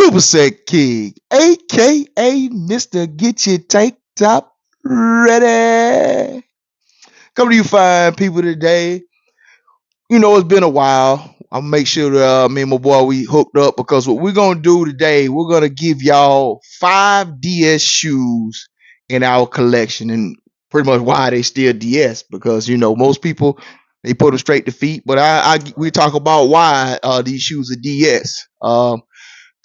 Super Set King, aka Mr. Get Your Tank Top Ready. Coming to you fine people today. You know, it's been a while. I'll make sure that me and my boy we hooked up because what we're gonna do today, we're gonna give y'all 5 DS shoes in our collection, and pretty much why they still DS because you know most people they put them straight to feet, but we talk about why these shoes are DS.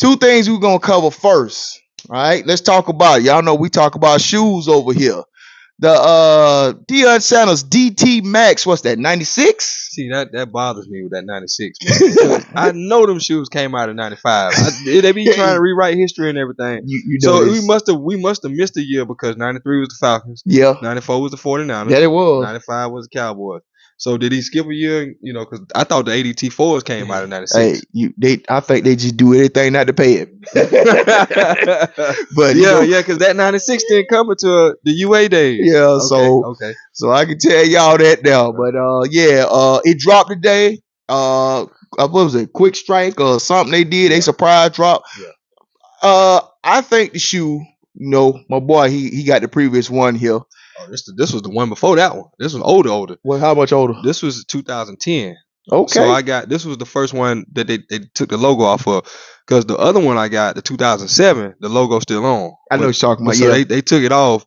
Two things we're gonna cover first. All right, let's talk about it. Y'all know we talk about shoes over here. The Deion Sanders DT Max, what's that, 96? See, that bothers me with that 96. I know them shoes came out in 95. They be trying to rewrite history and everything. You know so this. we must have missed a year because 93 was the Falcons. Yeah. 94 was the 49ers. That it was. 95 was the Cowboys. So did he skip a year? You know, because I thought the ADT4s came out in 96. Hey, I think they just do anything not to pay it. But yeah, because that 96 didn't come until the UA days. Yeah, okay. So I can tell y'all that now. But it dropped today. What was it? Quick Strike or something they did. They surprise drop. Yeah. I think the shoe. You know, my boy, he got the previous one here. Oh, this was the one before that one. This was older. Well, how much older? This was 2010. Okay. So this was the first one that they took the logo off of, because the other one I got, the 2007, the logo's still on. I know what you're talking about. So yeah. they took it off,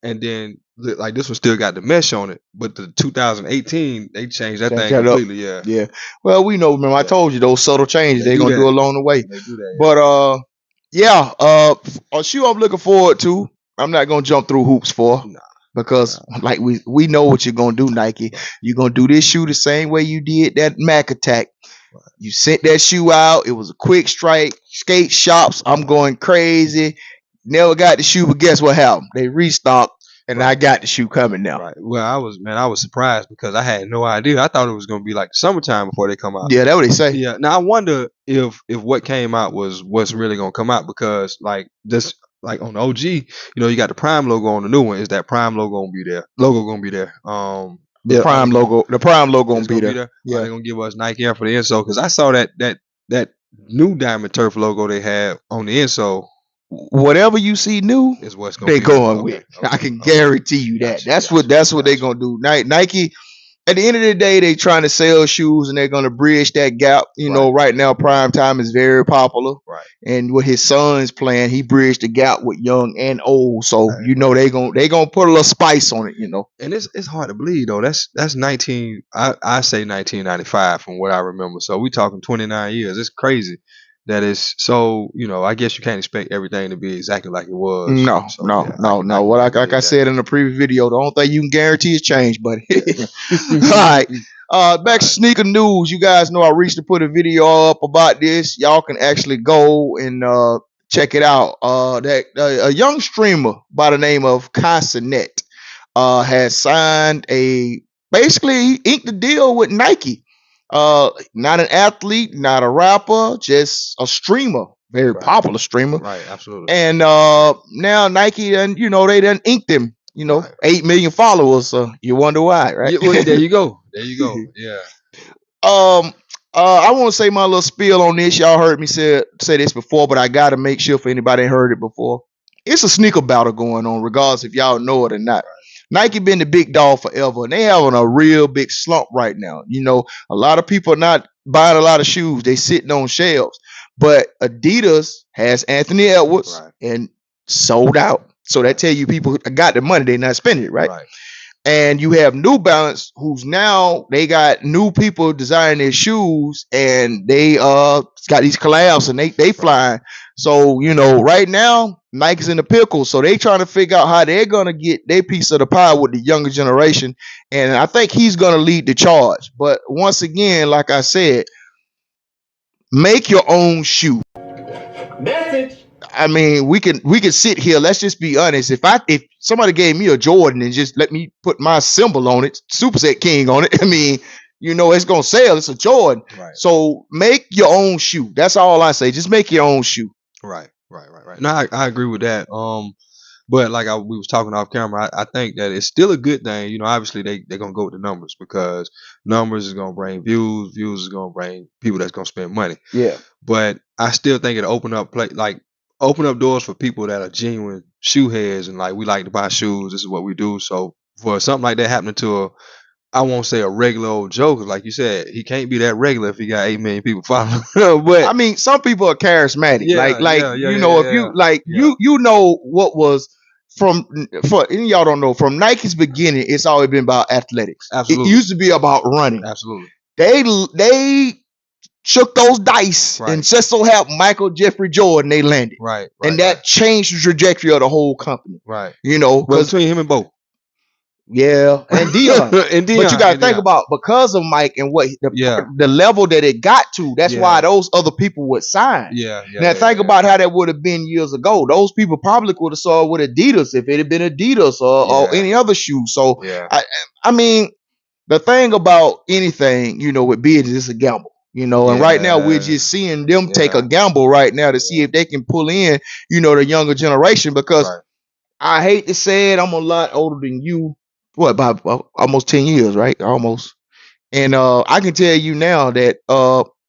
and then like this one still got the mesh on it, but the 2018 they changed that thing completely. Up. Yeah. Well, we know. Remember, I told you those subtle changes they're gonna do along the way. They do that. But a shoe I'm looking forward to. I'm not gonna jump through hoops for. Nah. Because like we know what you're gonna do, Nike. You're gonna do this shoe the same way you did that Mac Attack. Right. You sent that shoe out. It was a quick strike. Skate shops. I'm going crazy. Never got the shoe, but guess what happened? They restocked, and I got the shoe coming now. Right. Well, I was surprised because I had no idea. I thought it was gonna be like summertime before they come out. Yeah, that's what they say. Yeah. Now I wonder if what came out was what's really gonna come out, because like this. Like on the OG, you know, you got the Prime logo on the new one. Is that Prime logo gonna be there? The Prime logo gonna be there. Yeah, they're gonna give us Nike Air for the insole, because I saw that new Diamond Turf logo they have on the insole. Whatever you see new is what's gonna be going with. Okay. I can guarantee you that. That's what they're gonna do. Nike. At the end of the day, they trying to sell shoes and they're going to bridge that gap. You know, right now, Prime Time is very popular. Right. And with his son's plan, he bridged the gap with young and old. So, you know, they gonna put a little spice on it, you know. And it's hard to believe, though. That's I say 1995 from what I remember. So we talking 29 years. It's crazy. That is so, you know, I guess you can't expect everything to be exactly like it was. No. Like I said in the previous video, the only thing you can guarantee is change, buddy. All right. Back to sneaker news. You guys know I reached to put a video up about this. Y'all can actually go and check it out. A young streamer by the name of Consonet has signed basically inked the deal with Nike. Not an athlete, not a rapper, just a streamer, very popular streamer. Right, absolutely. And now Nike, and you know, they done inked him. You know, 8 million followers. So you wonder why, right? Yeah, well, there you go. Yeah. I want to say my little spiel on this. Y'all heard me say this before, but I gotta make sure for anybody that heard it before. It's a sneaker battle going on, regardless if y'all know it or not. Nike been the big dog forever, and they having a real big slump right now. You know, a lot of people are not buying a lot of shoes. They sitting on shelves. But Adidas has Anthony Edwards and sold out. So that tell you people got the money, they not spending it, right? And you have New Balance, who's now they got new people designing their shoes, and they got these collabs, and they flying. So, you know, right now Nike's in the pickle, so they trying to figure out how they're gonna get their piece of the pie with the younger generation, and I think he's gonna lead the charge. But once again, like I said, make your own shoe. Message. I mean, we can sit here. Let's just be honest. If somebody gave me a Jordan and just let me put my symbol on it, Super Set King on it, I mean, you know, it's gonna sell. It's a Jordan. So make your own shoe. That's all I say. Just make your own shoe. Right. No, I agree with that. But like we was talking off camera, I think that it's still a good thing. You know, obviously they're gonna go with the numbers because numbers is gonna bring views, views is gonna bring people that's gonna spend money. Yeah. But I still think it'll open up open up doors for people that are genuine shoe heads and like we like to buy shoes. This is what we do. So for something like that happening to I won't say a regular old Joe, 'cause like you said, he can't be that regular if he got 8 million people following. But I mean, some people are charismatic. Yeah, you know, if you like Yeah. you know what was and y'all don't know, from Nike's beginning, it's always been about athletics. Absolutely. It used to be about running. absolutely. They shook those dice Right. and just so happened Michael Jeffrey Jordan they landed. Right. And that changed the trajectory of the whole company. right. You know, Well, because between him and Bo. yeah, and Dion. and Dion. But you got to and think Dion. about because of Mike and what Yeah. the level that it got to. That's Yeah. why those other people would sign. Yeah. yeah Now yeah, think yeah. about how that would have been years ago. Those people probably could have saw it with Adidas if it had been Adidas or Yeah. any other shoe. So Yeah. I mean, the thing about anything, you know, with business, it's a gamble. You know, and right now we're Yeah. just seeing them take Yeah. a gamble right now to see if they can pull in, you know, the younger generation. Because Right. I hate to say it, I'm a lot older than you. What, by almost 10 years, right? Almost. And I can tell you now that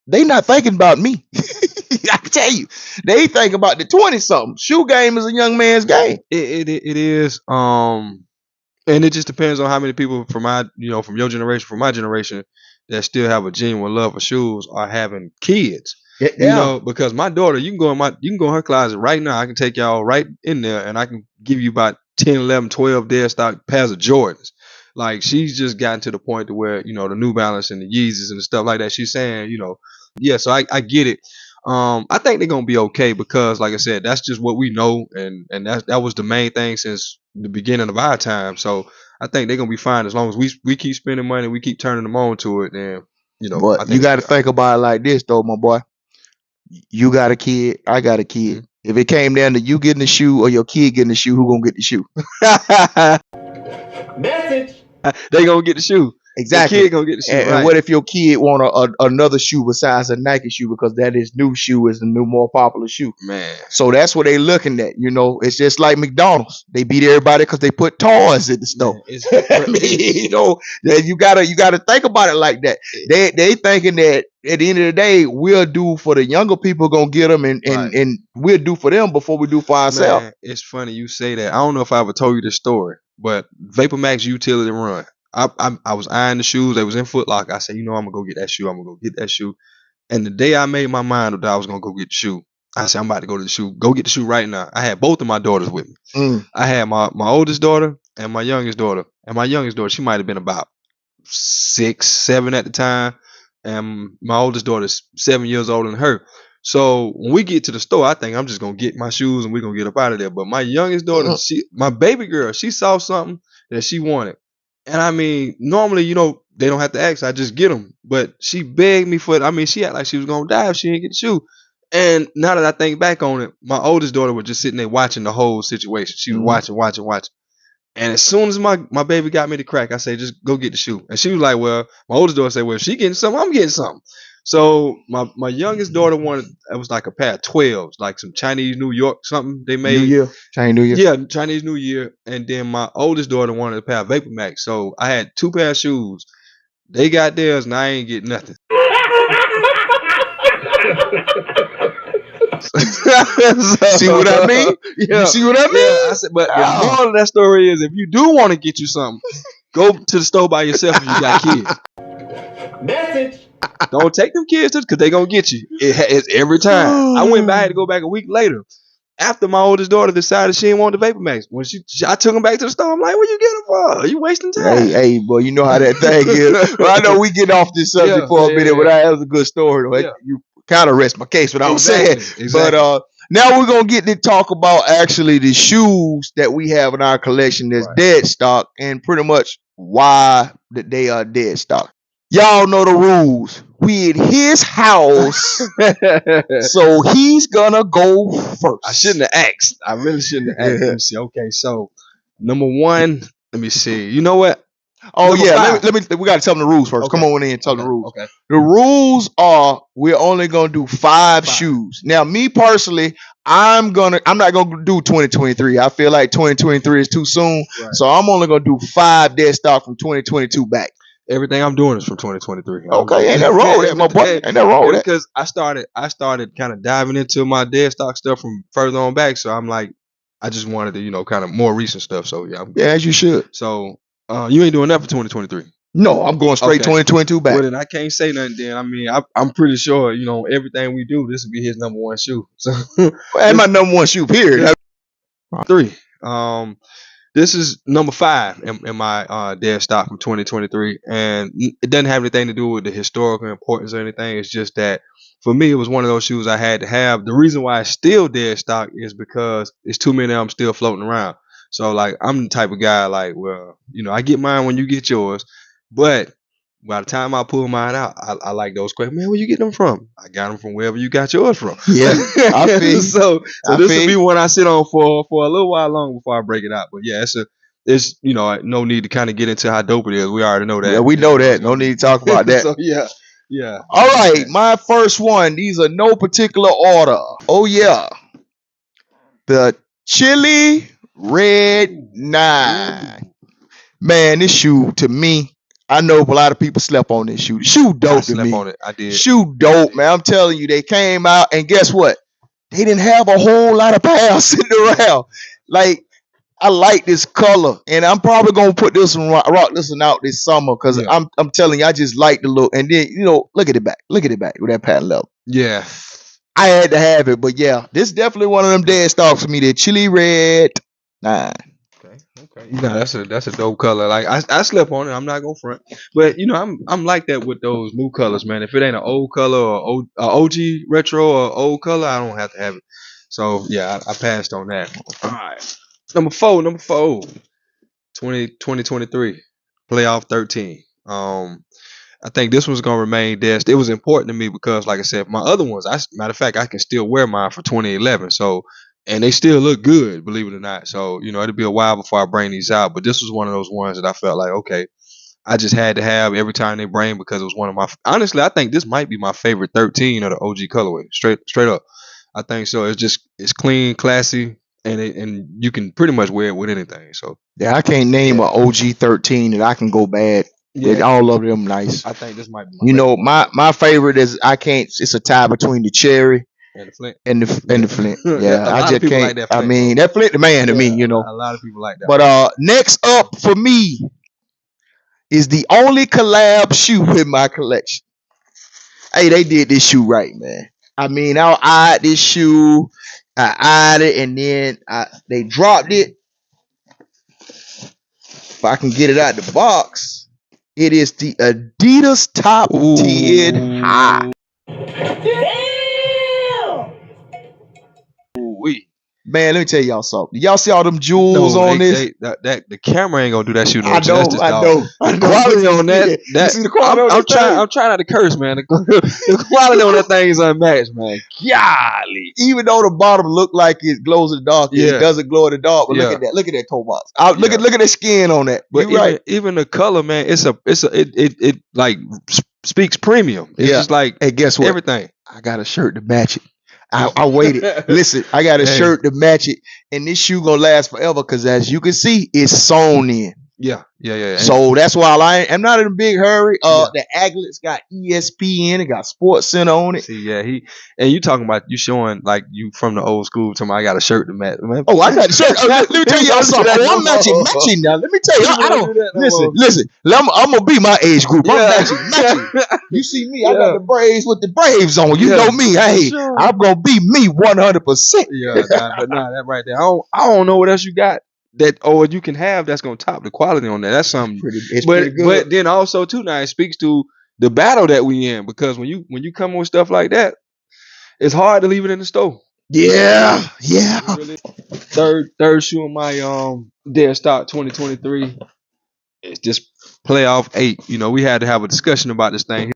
they not thinking about me. I can tell you, they think about the 20 something. Shoe game is a young man's game. It is. And it just depends on how many people from from your generation, from my generation, that still have a genuine love for shoes are having kids. Yeah. You know, because my daughter, you can go in her closet right now. I can take y'all right in there and I can give you about 10, 11, 12 dead stock pairs of Jordans. Like she's just gotten to the point to where, you know, the New Balance and the Yeezys and the stuff like that. She's saying, you know, yeah, so I get it. I think they're gonna be okay because, like I said, that's just what we know, and that was the main thing since the beginning of our time. So I think they're gonna be fine as long as we keep spending money, we keep turning them on to it. Then you know, I But think you got to it'll be think about it like this, though, my boy. You got a kid, I got a kid. If it came down to you getting the shoe or your kid getting the shoe, who gonna get the shoe? Message. they gonna get the shoe. Exactly. The kid gonna get the shoe. And right. what if your kid want another shoe besides a Nike shoe because that is new shoe is the new more popular shoe? Man, So that's what they looking at. You know, it's just like McDonald's. They beat everybody because they put toys in the store. it's, I mean, you know, that you gotta think about it like that. They thinking that at the end of the day, we'll do for the younger people, gonna get them, and Right. and we'll do for them before we do for ourselves. man, it's funny you say that. I don't know if I ever told you this story, but Vapor Max Utility Run. I was eyeing the shoes. They was in Foot Locker. I said, you know, I'm gonna go get that shoe. I'm gonna go get that shoe. And the day I made my mind up that I was gonna go get the shoe, I said, I'm about to go to the shoe. Go get the shoe right now. I had both of my daughters with me. Mm. I had my oldest daughter and my youngest daughter. And my youngest daughter, she might have been about 6, 7 at the time. And my oldest daughter's 7 years older than her. So when we get to the store, I think I'm just gonna get my shoes and we're gonna get up out of there. But my youngest daughter, my baby girl, she saw something that she wanted. And I mean, normally, you know, they don't have to ask. I just get them. But she begged me for it. I mean, she acted like she was gonna die if she didn't get the shoe. And now that I think back on it, my oldest daughter was just sitting there watching the whole situation. She was watching. And as soon as my baby got me the crack, I said, just go get the shoe. And she was like, well, my oldest daughter said, well, if she getting something, I'm getting something. So my youngest daughter wanted, it was like a pair of 12s, like some Chinese New York something they made. New Year, Chinese New Year. Yeah, Chinese New Year. And then my oldest daughter wanted a pair of Vapor Max. So I had 2 pair of shoes. They got theirs and I ain't get nothing. See what I mean? Yeah. You see what I mean? Yeah, I said, but the moral of that story is if you do want to get you something, go to the store by yourself if you got kids. Message. Don't take them kids to because they gonna get you. It's every time. I went back, I had to go back a week later. After my oldest daughter decided she didn't want the Vapor Max. When I took them back to the store, I'm like, what you getting them for? Are you wasting time? Hey, boy, you know how that thing is. Well, I know we get off this subject Yeah, for a minute, yeah. but that was a good story. Though. Yeah. You kind of rest my case, what I was saying. Exactly. But now we're gonna get to talk about actually the shoes that we have in our collection that's Right. dead stock, and pretty much why that they are dead stock. Y'all know the rules. We in his house, so he's gonna go first. I shouldn't have asked. I really shouldn't have asked. Let me see. Okay, so number one, let me see. You know what? Oh Number yeah, five. let me. We got to tell them the rules first. Okay. Come on in and tell them the rules. Okay. The rules are we're only gonna do five shoes. Now, me personally, I'm not gonna do 2023. I feel like 2023 is too soon, Right. so I'm only gonna do 5 dead stock from 2022 back. Everything I'm doing is from 2023. Okay, ain't that wrong with that, my boy? Ain't that wrong with that? Because I started kind of diving into my dead stock stuff from further on back. So I'm like, I just wanted to, kind of more recent stuff. So yeah, Yeah, as you should. So you ain't doing that for 2023. No, I'm going straight Okay. 2022 back. Well, then I can't say nothing. Then I mean, I'm pretty sure everything we do, this will be his number one shoe. So And my number one shoe, period. 3. This is number 5 in my dead stock from 2023, and it doesn't have anything to do with the historical importance or anything. It's just that for me, it was one of those shoes I had to have. The reason why it's still dead stock is because it's too many of them still floating around. So like, I'm the type of guy like, well, I get mine when you get yours, but by the time I pull mine out, I like those questions. Man, where you get them from? I got them from wherever you got yours from. Yeah, I feel. So this will be one I sit on for a little while longer before I break it out. But yeah, it's no need to kind of get into how dope it is. We already know that. Yeah, we know that. No need to talk about that. So yeah. All right, my first one. These are no particular order. Oh yeah, the Chili Red 9. Man, this shoe to me, I know a lot of people slept on this shoe. The shoe dope to me. On it. I did. Shoe dope, man. I'm telling you, they came out and guess what? They didn't have a whole lot of pounds sitting around. Like, I like this color, and I'm probably gonna put this one rock this one out this summer because I'm telling you, I just like the look. And then look at it back with that patent leather. Yeah, I had to have it, but yeah, this is definitely one of them dead stocks for me. The Chili Red 9. Okay. That's a dope color. Like I slept on it. I'm not gonna front, but I'm like that with those new colors, man. If it ain't an old color or OG retro or old color, I don't have to have it. So yeah, I passed on that. All right, number 4, 2023 playoff 13. I think this one's gonna remain dead. It was important to me because, like I said, my other ones, matter of fact, I can still wear mine for 2011. So. And they still look good, believe it or not. So, it'll be a while before I bring these out. But this was one of those ones that I felt like, okay, I just had to have every time they bring because it was one of my. Honestly, I think this might be my favorite 13 of the OG colorway. Straight up, I think so. It's clean, classy, and you can pretty much wear it with anything. So yeah, I can't name an OG 13 that I can go bad. Yeah, all of them nice. I think this might be. My favorite is It's a tie between the cherry. And the Flint. And the Flint. Yeah, I just can't. Like that Flint. I mean, that Flint the man to me, A lot of people like that. But next up for me is the only collab shoe in my collection. Hey, they did this shoe right, man. I mean, I eyed this shoe. I eyed it, and then they dropped it. If I can get it out the box, it is the Adidas Top 10 High. Man, let me tell y'all something. Y'all see all them jewels on this? The camera ain't gonna do that shoe no justice. I know. The quality on that. You see the quality I'm trying not to curse, man. The quality on that thing is unmatched, man. Golly. Even though the bottom look like it glows in the dark, it doesn't glow in the dark. But look at that. Look at that toe box. Look at that skin on that. But even the color, man, it like speaks premium. It's just like, hey, guess what? Everything. I got a shirt to match it. I waited. Listen, I got a shirt to match it, and this shoe gonna last forever because, as you can see, it's sewn in. Yeah. So that's why I'm not in a big hurry. The aglets got ESPN, it got Sports Center on it. See, and you talking about you showing like you from the old school. Talking about I got a shirt to match. Man. Oh, I got a shirt. Let me tell y'all something. I'm matching now. Let me tell you, I don't listen. I'm gonna be my age group. I'm matching. You see me? I got the Braves with the Braves on. You know me. Hey, I'm gonna be me 100%. Yeah, but that right there. I don't know what else you got. That you can have that's gonna top the quality on that. That's something pretty good. But then also too, now it speaks to the battle that we in, because when you come with stuff like that, it's hard to leave it in the store. Yeah. Third shoe in my dead stock 2023 is this playoff 8. We had to have a discussion about this thing.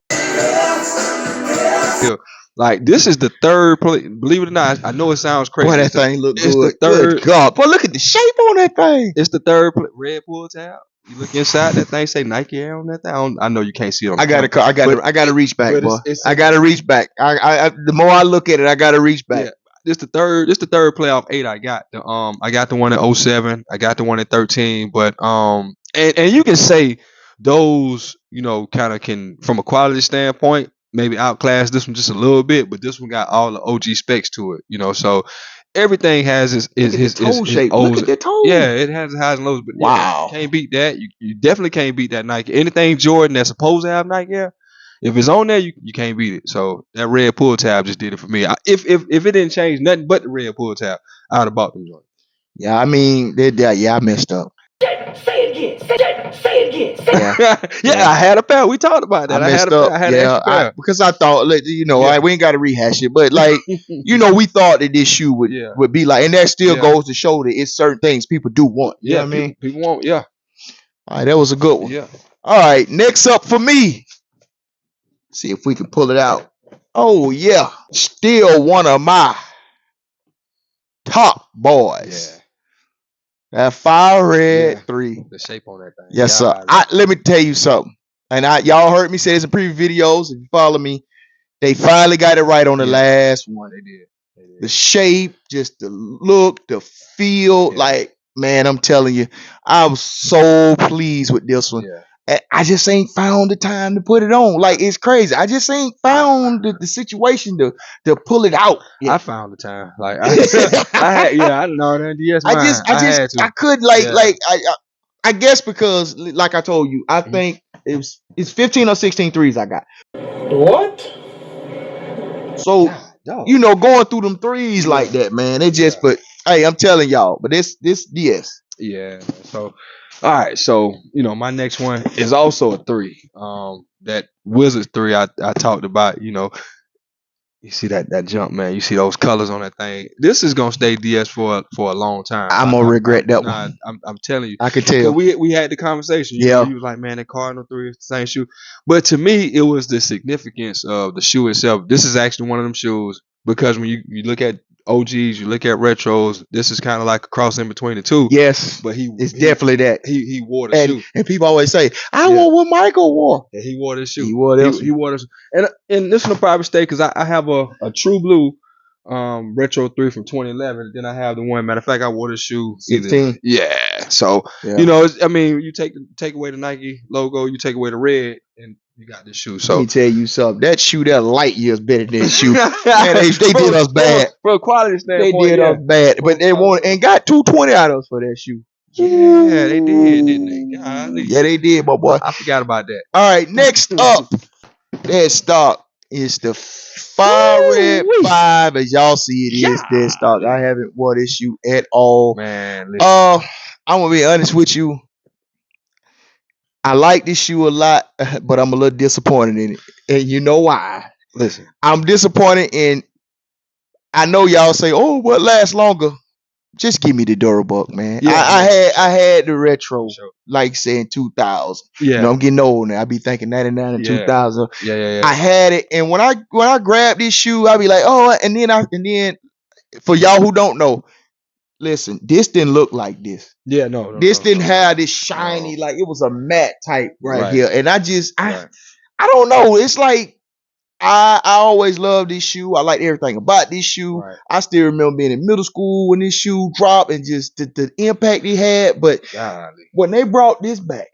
Like, this is the third play. Believe it or not, I know it sounds crazy. Boy, that thing look good. The third. Good God, but look at the shape on that thing. It's the third red pull tab. You look inside that thing, say Nike Air on that thing. I know you can't see it on I the gotta, camera, I gotta reach back, but boy. it's I gotta reach back. The more I look at it, I gotta reach back. yeah. This the third playoff 8 I got. I got the one in 07. I got the one in 13. But and you can say those, you know, kind of can from a quality standpoint maybe outclass this one just a little bit, but this one got all the OG specs to it, you know. So everything has his toe shape. O's. Look at the toe. Yeah, it has highs and lows, but Wow. yeah, can't beat that. You definitely can't beat that Nike. Anything Jordan that's supposed to have Nike Air, if it's on there, you can't beat it. So that red pull tab just did it for me. If it didn't change nothing but the red pull tab, I'd have bought them joints. Yeah, I mean, yeah, I messed up. Say it again. Say it again. Yeah, I had a pair. We talked about that. I messed up. I had an extra pair. Because I thought, you know, Yeah. we ain't got to rehash it, but like, you know, we thought that this shoe would be like, and that still Yeah. goes to show that it's certain things people do want. You know what I mean? People want, yeah. All right, that was a good one. Yeah. All right, next up for me. See if we can pull it out. Oh yeah, still one of my top boys. Yeah. That fire red Yeah. 3. The shape on that thing. Yes, Yeah, sir. Let me tell you something. And y'all heard me say this in previous videos. If you follow me, they finally got it right on the Yeah. last one. They did. The shape, just the look, the feel. Yeah. Like, man, I'm telling you, I was so pleased with this one. Yeah. And I just ain't found the time to put it on. Like, it's crazy. I just ain't found the situation to pull it out. I found the time. Like I didn't know that. Yes, I could I guess because like I told you, I think it's 15 or 16 threes I got. What? So you know, going through them threes like that, man, it just but hey, I'm telling y'all, but this yes. Yeah. So all right, so you know, my next one is also a 3. That Wizards 3 I talked about, you know. You see that jump, man. You see those colors on that thing. This is gonna stay DS for a long time. I'm gonna regret that one. I'm telling you. I could tell. We had the conversation. Yeah. You was like, man, the Cardinal 3 is the same shoe. But to me, it was the significance of the shoe itself. This is actually one of them shoes because when you look at OGs, you look at retros, this is kind of like a cross in between the two. Yes. But it's definitely that. He wore the shoe. And people always say, I wore what Michael wore. Yeah, he wore this shoe. He wore this. He wore this. And this one will probably stay because I have a True Blue retro 3 from 2011. Then I have the one. Matter of fact, I wore this shoe. 15. Yeah. So you know, I mean, you take away the Nike logo, you take away the red, and you got this shoe. So let me tell you something. That shoe, that light years better than that shoe. Man, they did us bad. From a quality standpoint, they did us bad. But they wanted and got 220 out of us for that shoe. Yeah, they did, didn't they? Golly. Yeah, they did, my boy. I forgot about that. All right, next up, that stock is the Fire Red 5. As y'all see, it is dead stock. I haven't wore this shoe at all. Man, I'm gonna be honest with you. I like this shoe a lot, but I'm a little disappointed in it. And you know why? Listen. I'm disappointed in I know y'all say, oh, what lasts longer? Just give me the Durabuck, man. Yeah, I had the retro, like saying 2000. Yeah. You know, I'm getting old now. I be thinking 99 and 2000. Yeah. I had it, and when I grabbed this shoe, I be like, oh, and then for y'all who don't know, listen, this didn't look like this. Yeah, no. This didn't have this shiny, like it was a matte type right here. And I don't know. It's like I always loved this shoe. I liked everything about this shoe. Right. I still remember being in middle school when this shoe dropped and just the impact it had. But when they brought this back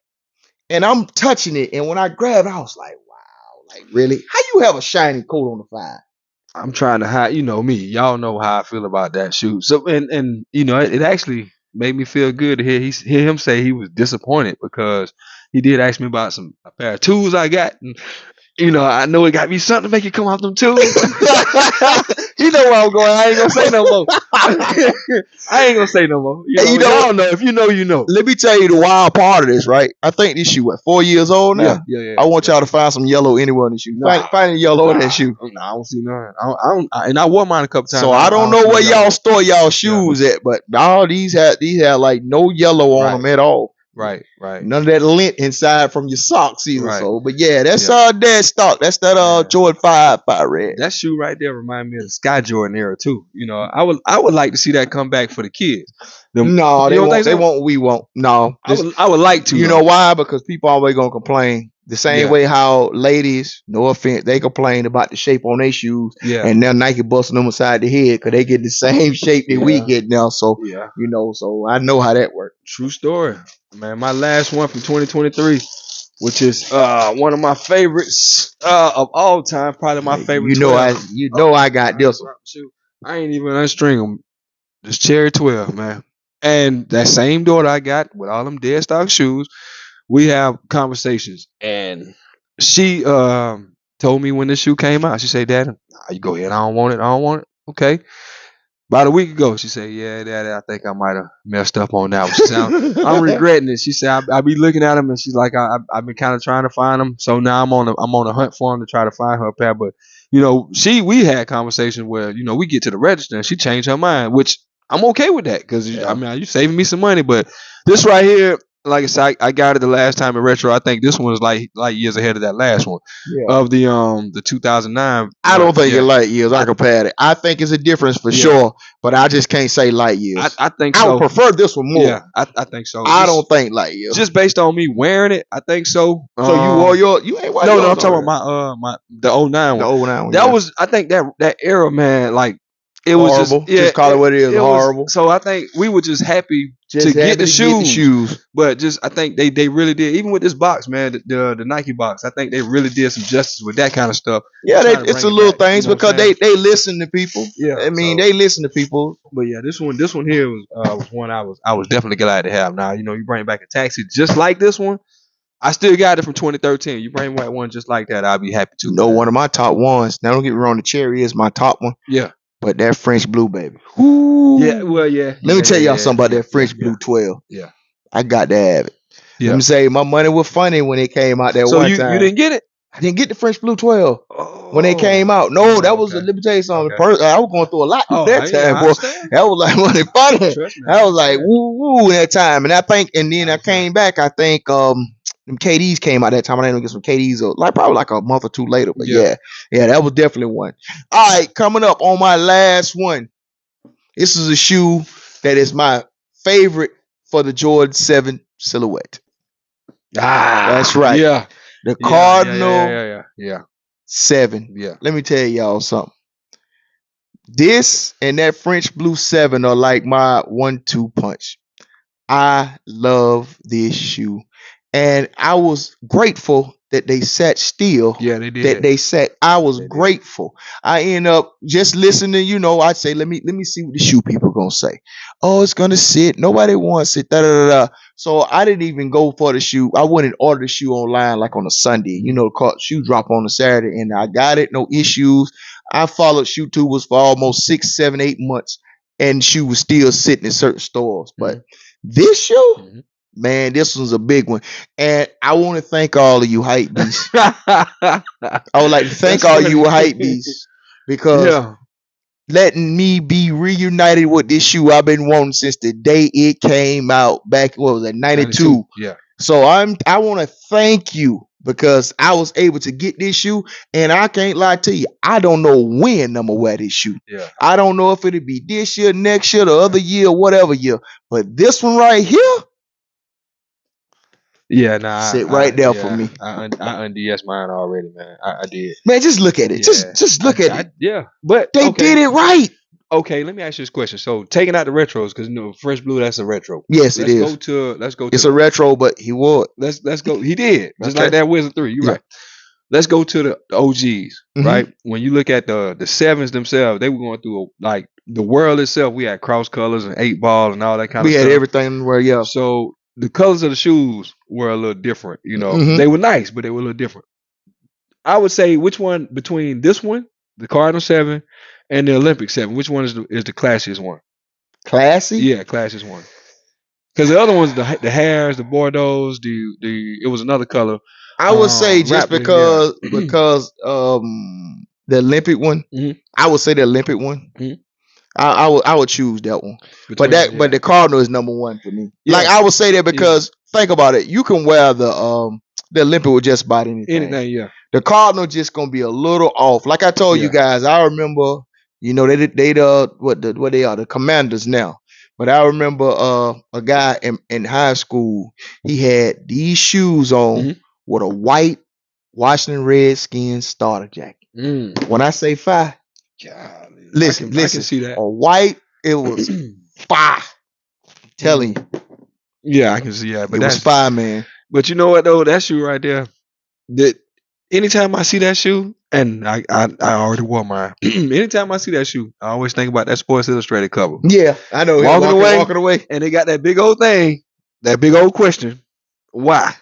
and I'm touching it, and when I grabbed it, I was like, wow, like really? How you have a shiny coat on the 5? I'm trying to hide, you know me. Y'all know how I feel about that shoe. So and you know, it actually made me feel good to hear him say he was disappointed because he did ask me about a pair of tools I got, and you know, I know it got me something to make it come off them tools. You know where I'm going. I ain't gonna say no more. I ain't gonna say no more. You know, I don't know. If you know, you know. Let me tell you the wild part of this, right? I think this shoe, what, 4 years old now? Yeah. I want y'all to find some yellow anywhere in the shoe. Find the yellow in that shoe. I don't see none. And I wore mine a couple times. So I don't know where y'all store y'all shoes at, but all these had like no yellow on them at all. Right. None of that lint inside from your socks either. Right. So, but yeah, that's Yeah. dead stock. That's that Yeah. Jordan 5 Fire Red. That shoe right there remind me of the Sky Jordan era too. You know, I would like to see that come back for the kids. No, you they don't won't. think They so? won't. We won't. No, I would like to. you though. know why? Because people always gonna complain. The same Yeah. way how ladies, no offense, they complain about the shape on their shoes, Yeah. and now Nike busting them aside the head because they get the same shape that we Yeah. get now. So Yeah. you know, so I know how that works. True story, man. My last one from 2023, which is one of my favorites of all time, probably my favorite. You know, 12. I got this one. Shoot, I ain't even unstring them. Just Cherry 12, man. And that same daughter I got with all them dead stock shoes, we have conversations, and she told me when this shoe came out. She said, "Daddy, you go ahead. I don't want it. I don't want it." Okay. About a week ago, she said, "Yeah, Daddy, I think I might have messed up on that one." She said, "I'm regretting it." She said, "I be looking at them, and she's like, I've been kind of trying to find them. So now I'm on a hunt for them to try to find her a pair." But you know, we had conversations where we get to the register and she changed her mind, which I'm okay with that because I mean, you saving me some money. But this right here, like I said, I got it the last time in retro. I think this one is like years ahead of that last one of the 2009. I don't think it's light years. I compare it. I think it's a difference for sure, but I just can't say light years. I think I so. would prefer this one more. Yeah, I think so. I don't think light years. Just based on me wearing it, I think so. So you wore you ain't wear no, yours I'm talking already. about the 09 one. The 09 one. That was, I think that era, man, like it was horrible. just call it what it is. Horrible. So I think we were just happy Just to get happy the to shoes. But just I think they really did, even with this box, man, the Nike box. I think they really did some justice with that kind of stuff. Yeah, Trying to it's bring the it little back, things you know what because I'm saying? they listen to people. Yeah, I mean so- they listen to people. But yeah, this one here was one I was definitely glad to have. Now, you bring back a taxi just like this one. I still got it from 2013. You bring back one just like that, I'll be happy to. One of my top ones. Now don't get me wrong, the cherry is my top one. Yeah. But that French blue, baby. Yeah, well, yeah. Let me tell y'all something about that French blue 12. Yeah. I got to have it. Yeah. Let me say my money was funny when it came out that So one you time. didn't get it? I didn't get the French blue 12 Oh, when they came out. No, that was okay. let me tell you something. Okay. I was going through a lot that time, I boy. understand. That was like money funny. Trust me, I was like understand. woo woo that time, and then I came back. I think them KDs came out that time. I didn't get some KDs probably like a month or two later. But yeah, that was definitely one. All right, coming up on my last one. This is a shoe that is my favorite for the Jordan 7 silhouette. That's right. Yeah. The Cardinal Yeah. 7. Yeah. Let me tell y'all something. This and that French blue 7 are like my 1-2 punch. I love this shoe. And I was grateful that they sat still. Yeah, they did. That they sat. I was They did. grateful. I end up just listening, I'd say, let me see what the shoe people gonna say. Oh, it's gonna sit. Nobody wants it. Da, da, da, da. So I didn't even go for the shoe. I went and ordered the shoe online like on a Sunday. The shoe drop on a Saturday, and I got it, no issues. I followed Shoe Tubers for almost 6, 7, 8 months, and shoe was still sitting in certain stores. But this shoe, man, this one's a big one. And I want to thank all of you hype beasts. I would like to thank all you hype beasts because letting me be reunited with this shoe I've been wanting since the day it came out back, what was it, 92. Yeah. So I want to thank you because I was able to get this shoe, and I can't lie to you, I don't know when I'm gonna wear this shoe. Yeah. I don't know if it'll be this year, next year, the other year, whatever year. But this one right here, Yeah, nah. sit right there for me. I unds mine already, man. I did. Man, just look at it. Yeah. Just look at it. Yeah. But They did it right. Okay, let me ask you this question. So taking out the retros, because Fresh Blue, that's a retro. Yes, it is. Let's go to It's a retro, but he wore it. let's go. He did. Just Okay. like that Wizard 3. You're Yeah. right. Let's go to the OGs, Mhm. right? When you look at the sevens themselves, they were going through like the world itself. We had cross colors and 8 ball and all that kind We of had stuff. everything where, yeah. So the colors of the shoes were a little different. Mhm. They were nice, but they were a little different. I would say which one between this one, the Cardinal 7, and the Olympic 7, which one is the classiest one? Classy? Yeah, classiest one. Because the other ones, the hairs, the Bordeaux's, it was another color. I would say just Raptors, because the Olympic one, Mhm. I would say the Olympic one. Mhm. I would choose that one. But Between, but the Cardinal is number one for me. Yeah. Like I would say that because think about it, you can wear the Olympic with just about anything. yeah. The Cardinal just gonna be a little off. Like I told you guys, I remember, you know, they what they are, the Commanders now. But I remember a guy in high school, he had these shoes on with a white Washington Redskins starter jacket. When I say fire, listen, I can see that. a white, it was fire. I'm telling you, Yeah, I can see that. But it was fire, man. But you know what though, that shoe right there. That anytime I see that shoe, and I already wore mine. Anytime I see that shoe, I always think about that Sports Illustrated cover. Yeah, I know. Walking away, and they got that big old thing, that big old question, why?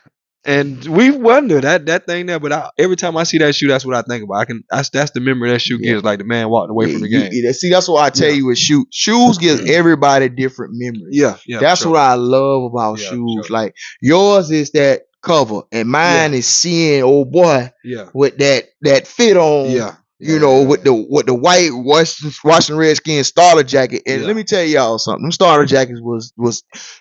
And we wonder that thing there. But every time I see that shoe, that's what I think about. That's the memory that shoe gives. Like the man walked away from the game. See, that's what I tell you with shoes. Shoes give everybody different memories. Yeah. That's what I love about shoes. Like yours is that cover, and mine is seeing old boy with that fit on. You know, with the white Washington Redskins starter jacket. And let me tell y'all something. Them starter jackets was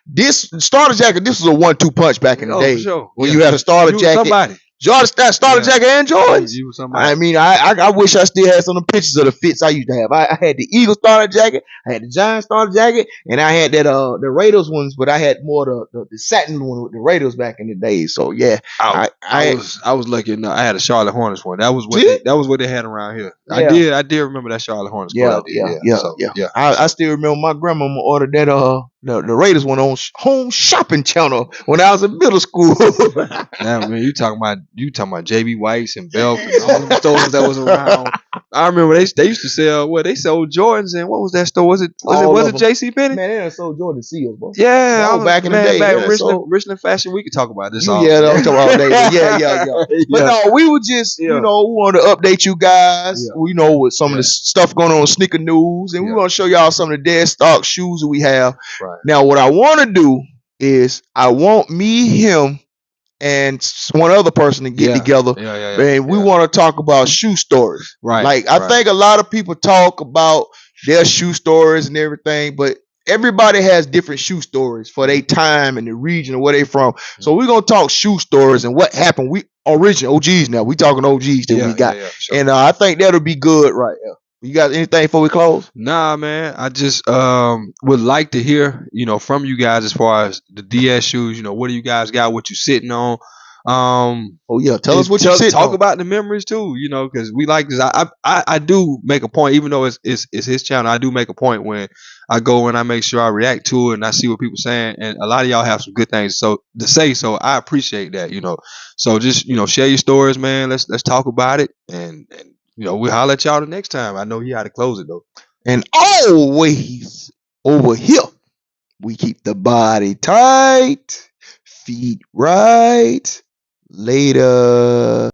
this starter jacket. This was a 1-2 punch back in the day. Sure. When you had a starter jacket. Somebody. Jordan starter jacket and Jordans. You was somebody. I mean, I wish I still had some of the pictures of the fits I used to have. I had the Eagle starter jacket, I had the Giants starter jacket, and I had that the Raiders ones, but I had more the satin one with the Raiders back in the day. So yeah, I was lucky enough. I had a Charlotte Hornets one. That was what they had around here. Yeah. I did remember that Charlotte Hornets. Yeah. I still remember my grandmama ordered that the Raiders one on Home Shopping Channel when I was in middle school. Now, man, you talking about JB White's and Belk and all the stores that was around. I remember they used to sell they sold Jordans, and what was that store? Was it JC Penney? Man, they done sold Jordan Seals, bro. Yeah, back in the day. Back Richland Fashion. We could talk about this. Yeah, I'm talking all day. Yeah. But no, we were just we want to update you guys. You know, with some of the stuff going on with sneaker news, and we want to show y'all some of the dead stock shoes that we have. Right. Now, what I want to do is I want me, him, and one other person to get together, and we want to talk about shoe stories. Right. Like I think a lot of people talk about their shoe stories and everything, but everybody has different shoe stories for their time and the region or where they from. So we're gonna talk shoe stories and what happened. We original OGs now. We talking OGs that we got, sure. and I think that'll be good right now. You got anything before we close? Nah, man. I just would like to hear, from you guys as far as the DS shoes. What do you guys got? What you sitting on? Tell us what you sitting on. Talk about the memories too. Because we like this. I do make a point, even though it's his channel. I do make a point when I go and I make sure I react to it and I see what people saying. And a lot of y'all have some good things to say. So I appreciate that. So just share your stories, man. Let's talk about it and we'll holler at y'all the next time. I know he had to close it though. And always over here, we keep the body tight, feet right. Later.